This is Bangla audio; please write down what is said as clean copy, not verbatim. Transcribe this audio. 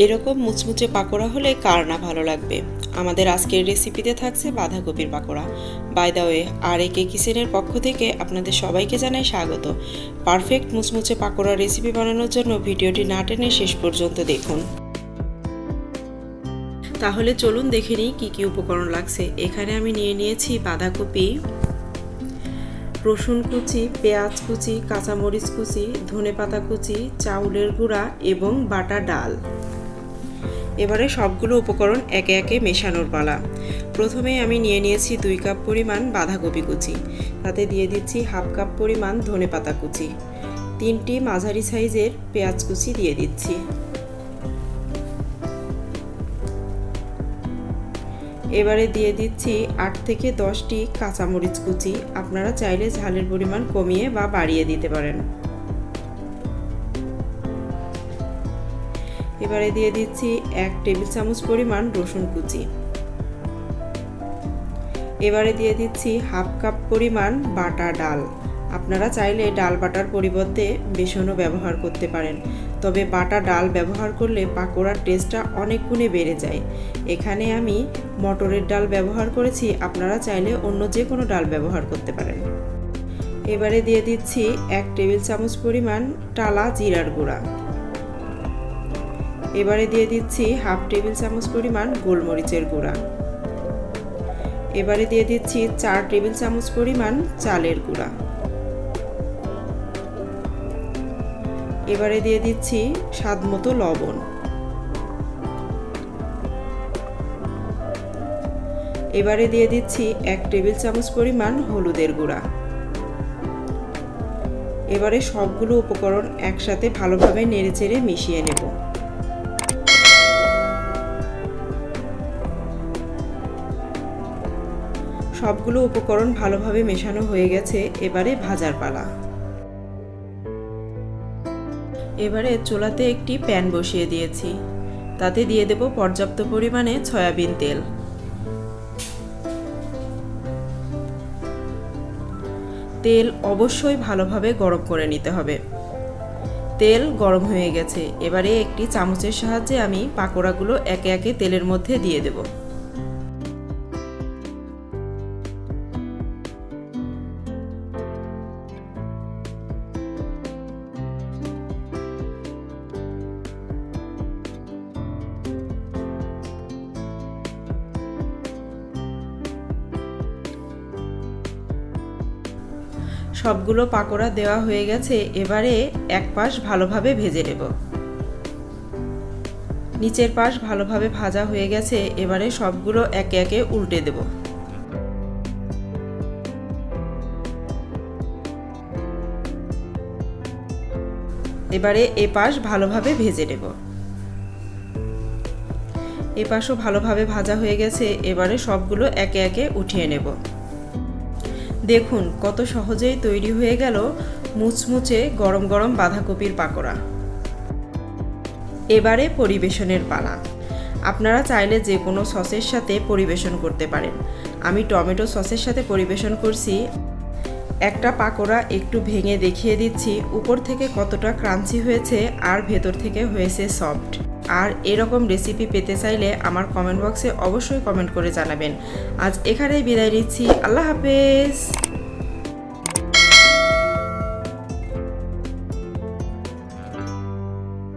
এরকম মুচমুচে পাকোড়া হলে কার না ভালো লাগবে। আমাদের আজকের রেসিপিতে থাকছে বাঁধাকপির pakora. By the way, RAK কিচেনের পক্ষ থেকে আপনাদের সবাইকে জানাই স্বাগত। পারফেক্ট মুচমুচে পাকোড়া রেসিপি বানানোর জন্য ভিডিওটি না টেনে শেষ পর্যন্ত দেখুন। তাহলে চলুন দেখে নিই কী কী উপকরণ লাগছে। এখানে আমি নিয়ে নিয়েছি বাঁধাকপি, রসুন কুচি, পেঁয়াজ কুচি, কাঁচামরিচ কুচি, ধনেপাতা কুচি, চাউলের গুঁড়া এবং বাটা ডাল। এবারে সবগুলো উপকরণ একে একে মেশানোর পালা। প্রথমে আমি নিয়ে নিয়েছি 2 কাপ পরিমাণ বাঁধাকপি কুচি, তাতে দিয়ে দিচ্ছি 1/2 কাপ পরিমাণ ধনেপাতা কুচি, 3টি মাঝারি সাইজের পেঁয়াজ কুচি দিয়ে দিচ্ছি। এবারে দিয়ে দিচ্ছি 8 থেকে 10টি কাঁচামরিচ কুচি। আপনারা চাইলে ঝালের পরিমাণ কমিয়ে বা বাড়িয়ে দিতে পারেন। এবারে দিয়ে দিচ্ছি 1 টেবিল চামচ পরিমাণ রসুন কুচি। এবারে দিয়ে দিচ্ছি 1/2 কাপ পরিমাণ বাটা ডাল। আপনারা চাইলে ডাল বাটার পরিবর্তে বেসনও ব্যবহার করতে পারেন, তবে বাটা ডাল ব্যবহার করলে পাকোড়ার টেস্টটা অনেক গুণে বেড়ে যায়। এখানে আমি মটরের ডাল ব্যবহার করেছি, আপনারা চাইলে অন্য যে কোনো ডাল ব্যবহার করতে পারেন। এবারে দিয়ে দিচ্ছি 1 টেবিল চামচ পরিমাণ টালা জিরার গুঁড়া। এবারে দিয়ে দিচ্ছি 1/2 টেবিল চামচ পরিমাণ গোলমরিচের গুঁড়া। এবারে দিয়ে দিচ্ছি 4 টেবিল চামচ পরিমাণ চালের গুঁড়া। এবারে দিয়ে দিচ্ছি স্বাদমতো লবণ। এবারে দিয়ে দিচ্ছি 1 টেবিল চামচ পরিমাণ হলুদের গুঁড়া। এবারে সবগুলো উপকরণ একসাথে ভালোভাবে নেড়েচেড়ে মিশিয়ে নেব। সবগুলো উপকরণ ভালোভাবে মেশানো হয়ে গেছে। এবারে ভাজার পালা। এবারে চুলাতে একটি প্যান বসিয়ে দিয়েছি, তাতে দিয়ে দেব পর্যাপ্ত পরিমাণে সয়াবিন তেল। তেল অবশ্যই ভালোভাবে গরম করে নিতে হবে। তেল গরম হয়ে গেছে। এবারে একটি চামচের সাহায্যে আমি পাকোড়াগুলো একে একে তেলের মধ্যে দিয়ে দেব। সবগুলো পাকোড়া দেওয়া হয়ে গেছে। এবারে এক পাশ ভালোভাবে ভেজে নেব। নিচের পাশ ভালোভাবে ভাজা হয়ে গেছে। এবারে সবগুলো একে একে উল্টে দেব। এবারে এ পাশ ভালোভাবে ভেজে নেব। এ পাশও ভালোভাবে ভাজা হয়ে গেছে। এবারে সবগুলো একে একে উঠিয়ে নেব। দেখুন কত সহজেই তৈরি হয়ে গেল মুচমুচে গরম গরম বাঁধাকপির পাকোড়া। এবারে পরিবেশনের পালা। আপনারা চাইলে যে কোনো সসের সাথে পরিবেশন করতে পারেন। আমি টমেটো সসের সাথে পরিবেশন করছি। একটা পাকোড়া একটু ভেঙে দেখিয়ে দিচ্ছি উপর থেকে কতটা ক্রাঞ্চি হয়েছে আর ভেতর থেকে হয়েছে সফট। আর এরকম রেসিপি পেতে চাইলে আমার কমেন্ট বক্সে অবশ্যই কমেন্ট করে জানাবেন। আজ এখানেই বিদায় নিচ্ছি। আল্লাহ হাফেজ।